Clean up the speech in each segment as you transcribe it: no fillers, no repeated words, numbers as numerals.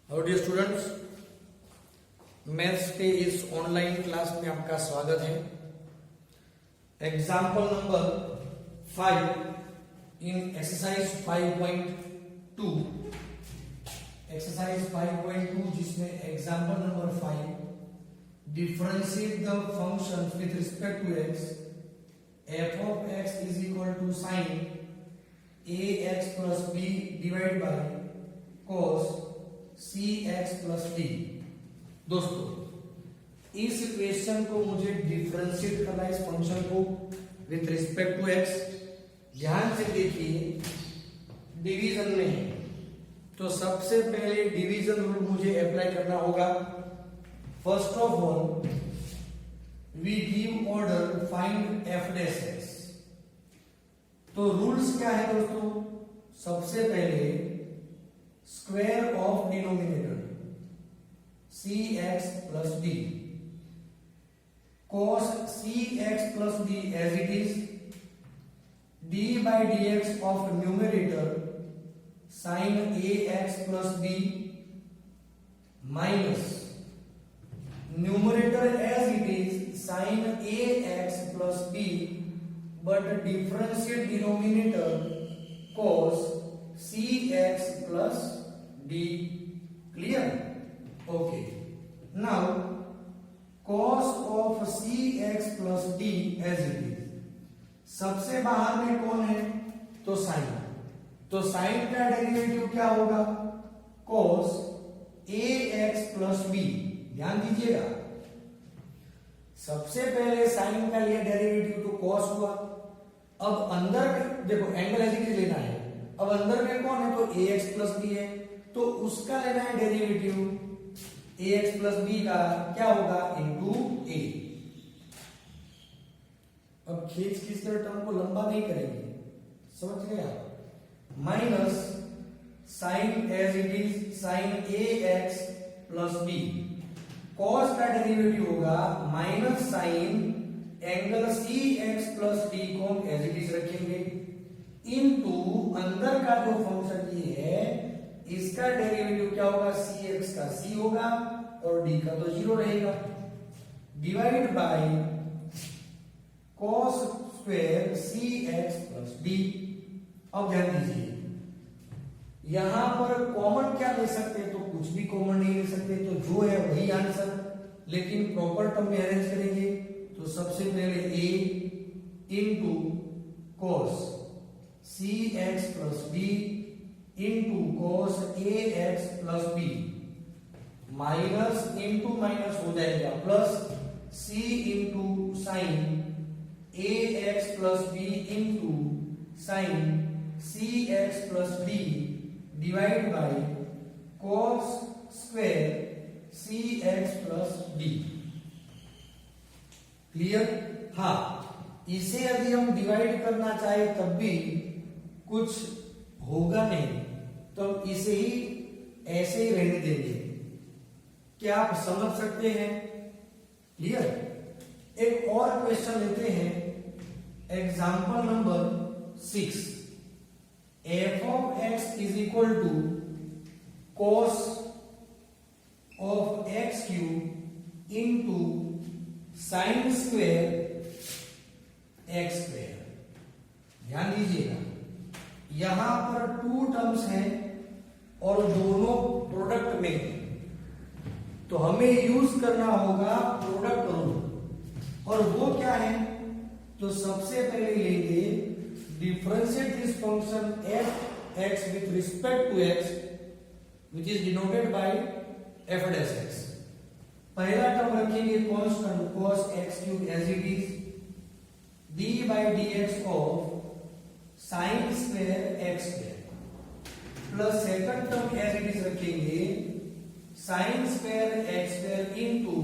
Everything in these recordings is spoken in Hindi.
हेलो डियर स्टूडेंट्स, मैथ्स के इस ऑनलाइन क्लास में आपका स्वागत है। एग्जाम्पल नंबर 5 इन एक्सरसाइज 5.2 जिसमें example number 5 differentiate the function with respect to x f of x is equal to sine A x plus b divide by cos C x plus d. दोस्तों, इस इक्वेशन को मुझे डिफरेंशिएट करना है, इस फंक्शन को विथ रिस्पेक्ट टू एक्स। ध्यान से देखिए, डिवीजन में है तो सबसे पहले डिवीजन रूल मुझे अप्लाई करना होगा। First of all we give order find f dash x. तो रूल्स क्या है दोस्तों? सबसे पहले square of denominator c x plus d, cos c x plus d as it is, D by D x of numerator sine A x plus B minus numerator as it is sine A x plus b but differentiate denominator cos c x plus D. Clear? Okay, now cos of C x plus d as it is, सबसे बाहर में कौन है? तो साइन। तो साइन का डेरिवेटिव क्या होगा? cos ए एक्स प्लस बी। ध्यान दीजिएगा, सबसे पहले साइन का लिया डेरिवेटिव तो cos हुआ। अब अंदर देखो, एंगल एज इट इज लेना है। अब अंदर में कौन है? तो ए एक्स प्लस बी है, तो उसका लेना है डेरिवेटिव। ए एक्स प्लस बी का क्या होगा? इंटू ए। अब खींच कर टर्म को लंबा नहीं करेंगे, समझ गए आप? Minus sine as it is sine A x plus b, cos का डेरिवेटिव होगा minus sine angle c x plus d को हम एज इट इज रखेंगे, इनटू अंदर का जो फंक्शन ये है इसका डेरिवेटिव क्या होगा? सी एक्स का सी होगा और डी का तो जीरो रहेगा, divide by cos square C x plus d. अब ध्यान दीजिए, यहां पर कॉमन क्या ले सकते हैं? तो कुछ भी कॉमन नहीं ले सकते, तो जो है वही आंसर, लेकिन प्रॉपर टर्म में अरेंज करेंगे। तो सबसे पहले A into cos C x plus B into cos A x plus B, minus into minus हो जाएगा plus C into sine A x plus B into sine C x plus D divide by cos square C x plus D. Clear? हाँ, इसे यदि हम डिवाइड करना चाहे तब भी कुछ होगा नहीं, तो इसे ही ऐसे ही रहने देंगे। क्या आप समझ सकते हैं? क्लियर? एक और क्वेश्चन लेते हैं, example number 6। F of x is equal to cos of x cube into sine square x square. ध्यान दीजिएगा, यहां पर टू टर्म्स हैं और दोनों प्रोडक्ट में हैं, तो हमें यूज करना होगा प्रोडक्ट रूल। और वो क्या है? तो सबसे पहले लेंगे differentiate this function F X with respect to X which is denoted by F dash X. पहला टर्म रखेंगे constant cos X cube as it is, D by D x of sine square x square, plus second term as it is रखेंगे sine square x square into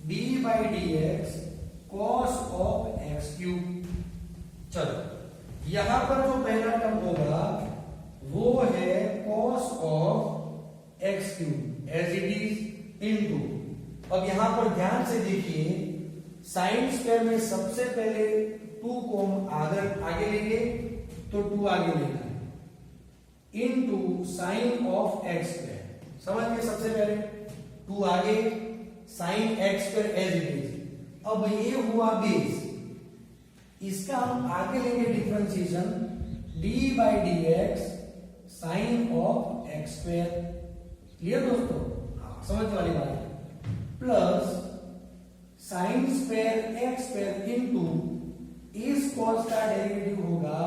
D by D x cos of x cube. चलो, यहां पर जो पहला टर्म होगा वो है cos of x cube as it is into, अब यहां पर ध्यान से देखिए, साइन स्क्वायर में सबसे पहले 2 को हम आगे लेंगे, तो 2 आगे लेना है, into sine of x square. समझ गए? सबसे पहले 2 आगे sine x square as it is. अब ये हुआ बेस, इसका हम आगे लेंगे differentiation d by D x sine of x square. Clear दोस्तों? हाँ, समझ वाली बात है। Plus sine square x square into इस कॉस का डेरिवेटिव होगा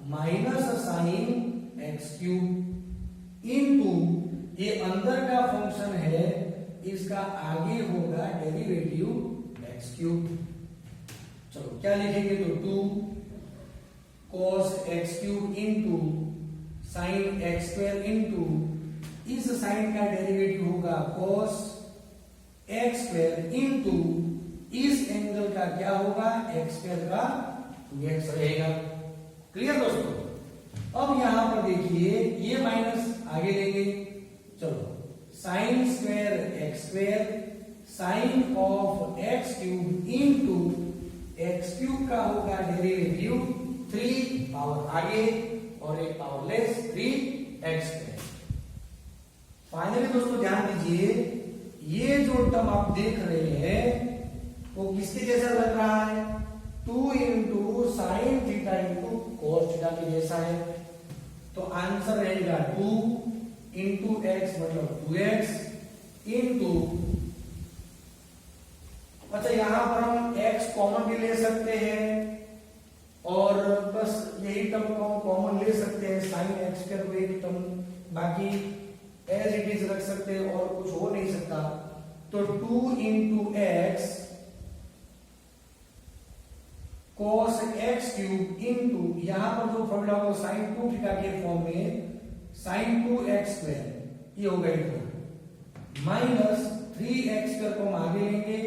minus sine x cube into ये अंदर का फंक्शन है, इसका आगे होगा डेरिवेटिव एक्स क्यूब। चलो क्या लिखेंगे? तो 2 cos X cube into sign x square into इस साइन का डेरिवेटिव होगा cos एक्स स्क्वायर इंटू इस एंगल का क्या होगा? एक्स स्क्वायर का 2x रहेगा। क्लियर दोस्तों? अब यहां पर देखिए ये माइनस आगे लेंगे। चलो sign square x square sine of x cube into x cube का होगा डेरिवेटिव 3 पावर आगे और एक power less 3x square. Finally दोस्तों ध्यान दीजिए, ये जो टर्म आप देख रहे हैं वो किसके जैसा लग रहा है? 2 into sine theta into cos theta के जैसा है। तो आंसर रहेगा 2 इंटू एक्स मतलब 2x इंटू, अच्छा यहां पर हम x कॉमन भी ले सकते हैं और बस यही टर्म को कॉमन ले सकते हैं, साइन एक्स स्क्वायर को एक टर्म बाकी एज इट इज रख सकते हैं और कुछ हो नहीं सकता। तो 2 into x cos X cube into यहां पर जो फॉर्मूला होगा साइन 2 थीटा के फॉर्म में साइन 2x स्क्वायर, ये हो गया माइनस 3x स्क्वायर को हम आगे लेंगे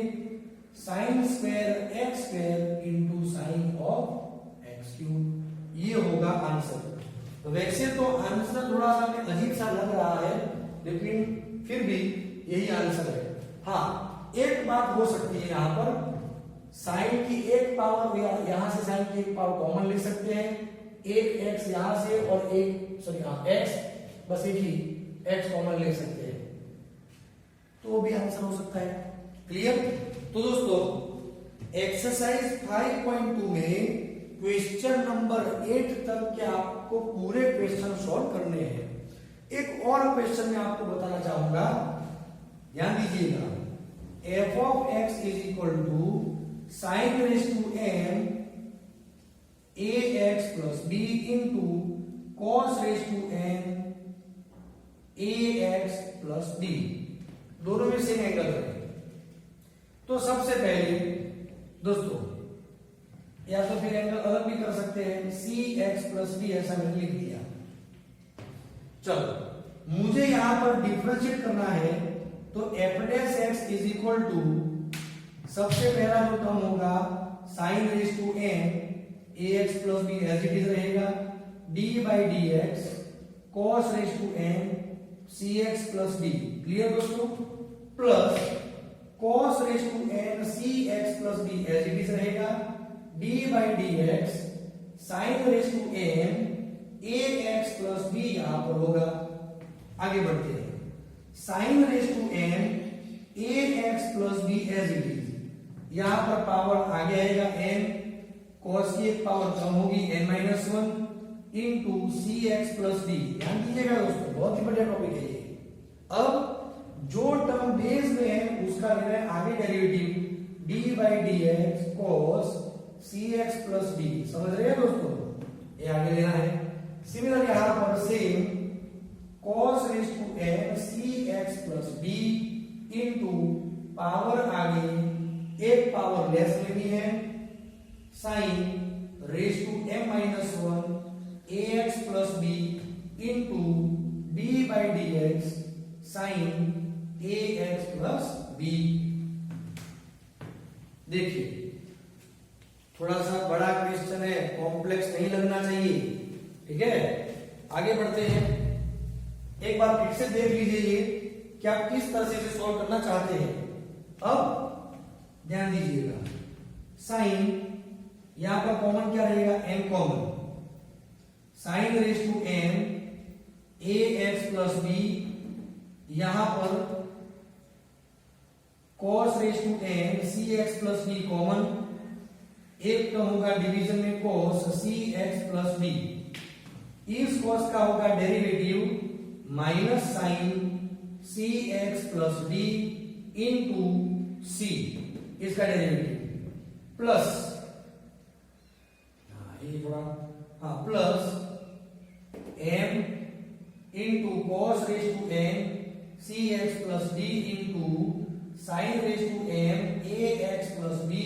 sign square x square into sine of x cube, ये होगा आंसर। तो वैसे तो आंसर थोड़ा सा अजीब सा लग रहा है लेकिन फिर भी यही आंसर है। हाँ, एक बात हो सकती है, यहां पर साइन की एक पावर यहां से साइन की एक पावर कॉमन ले सकते हैं, एक एक्स यहां से और एक सॉरी एक्स, बस एक ही एक्स कॉमन ले सकते हैं, तो भी आंसर हो सकता है। क्लियर? तो दोस्तों एक्सरसाइज 5.2 में क्वेश्चन नंबर 8 तक के आपको पूरे क्वेश्चन सॉल्व करने हैं। एक और क्वेश्चन में आपको बताना चाहूंगा, ध्यान दीजिएगा। f of x is equal to sine raise to m ax plus b into cos raise to n ax plus b, दोनों में सेम एंगल है। तो सबसे पहले दोस्तों या तो फिर एंगल अलग भी कर सकते हैं, सी एक्स प्लस बी ऐसा मैंने लिख दिया। चलो मुझे यहां पर डिफरेंशिएट करना है, तो F dash X is equal to सबसे पहला जो टर्म होगा sine raise to N A x plus B as it is रहेगा, D by D x cos raise to N C x plus B. Clear दोस्तों? Plus cos raise to N C x plus B as it is रहेगा, D by D x sine raise to N A x plus B यहां पर होगा। आगे बढ़ते हैं, sine raise to N A x plus B as it is, यहां पर पावर आगे आएगा n, cos की एक पावर कम होगी n-1 इंटू सी एक्स प्लस बी। ध्यान दीजिएगा दोस्तों, बहुत ही बढ़िया टॉपिक है ये। अब जो टर्म बेस में है उसका लेना है आगे derivative d by D x cos C x plus b. समझ रहे हैं दोस्तों? ये आगे लेना है। सिमिलर यहां पर same cos raise to n c x plus B into power आगे एक पावर लेस लेनी है sine raise to m-1 a x plus B into D by D x sine A x plus b. देखिए थोड़ा सा बड़ा क्वेश्चन है, कॉम्प्लेक्स नहीं लगना चाहिए, ठीक है? आगे बढ़ते हैं। एक बार फिर से देख लीजिए कि आप किस तरह से इसे सॉल्व करना चाहते हैं। अब ध्यान दीजिएगा, साइन यहां पर कॉमन क्या रहेगा? n common, sine raise to n a x plus B यहां पर cos raise to n cx plus d common, एक टर्म होगा डिवीजन में cos cx प्लस d, इस cos का होगा derivative minus sine cx plus d into c, इसका डेरिवेटिव प्लस ये थोड़ा plus m into cos raise to n cx plus d into sine raise to m ax plus b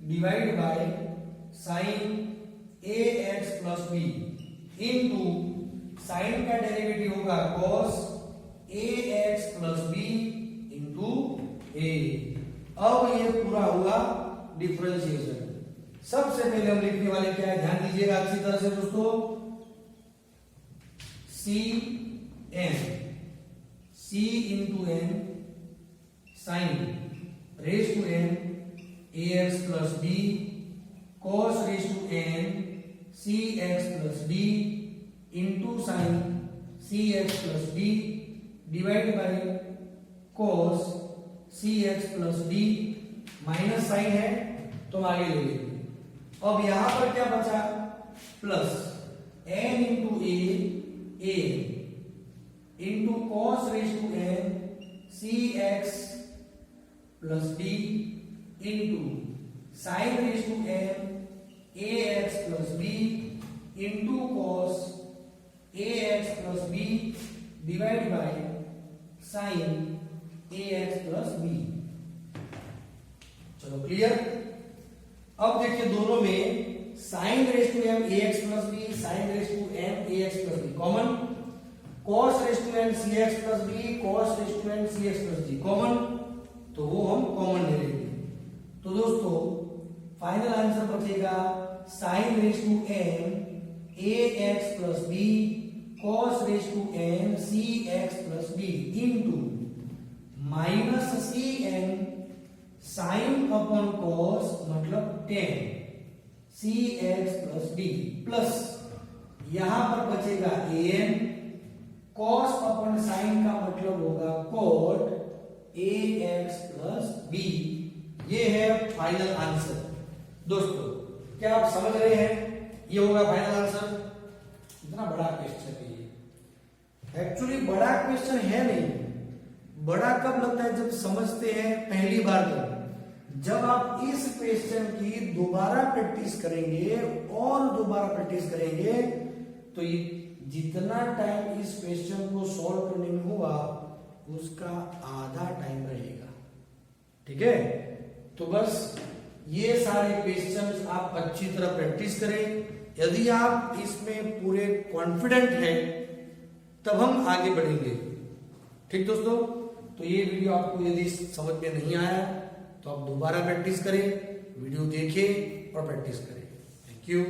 divide by sine ax plus b into sine का डेरिवेटिव होगा cos ax plus b into a। अब ये पूरा हुआ डिफरेंशिएशन। सबसे पहले हम लिखने वाले क्या है, ध्यान दीजिएगा अच्छी तरह से दोस्तों, c into n sine raise to n ax plus b cos raise to n cx plus d into sine cx plus d divide by cos cx plus d, minus sine है तो हम आगे ले लेंगे। अब यहां पर क्या बचा, plus n into a into cos raise to n cx plus d into sine raise to n ax plus b into cos ax plus b divide by sine ax plus b। चलो क्लियर। अब देखिए दोनों में sine raise to m ax plus b, sine raise to m ax plus b common, cos raise to n cx plus b, cos raise to n cx plus d common, तो वो हम कॉमन ले लेंगे। तो दोस्तों फाइनल आंसर बचेगा sine raise to n ax plus b cos raise to n cx plus d into minus cn sine upon cos मतलब tan cx plus d plus यहां पर बचेगा an, cos अपॉन साइन का मतलब होगा cot ax प्लस b। ये है फाइनल आंसर। दोस्तों क्या आप समझ रहे हैं, ये होगा फाइनल आंसर। इतना बड़ा क्वेश्चन है ये, एक्चुअली बड़ा क्वेश्चन है नहीं, बड़ा कब लगता है जब समझते हैं पहली बार। जब आप इस क्वेश्चन की दोबारा प्रैक्टिस करेंगे और दोबारा प्रैक्टिस करेंगे तो जितना टाइम इस क्वेश्चन को सॉल्व करने में हुआ उसका आधा टाइम रहेगा। ठीक है, तो बस ये सारे क्वेश्चंस आप अच्छी तरह प्रैक्टिस करें। यदि आप इसमें पूरे कॉन्फिडेंट हैं तब हम आगे बढ़ेंगे। ठीक दोस्तों, तो ये वीडियो आपको यदि समझ में नहीं आया तो आप दोबारा प्रैक्टिस करें, वीडियो देखें और प्रैक्टिस करें। Thank you.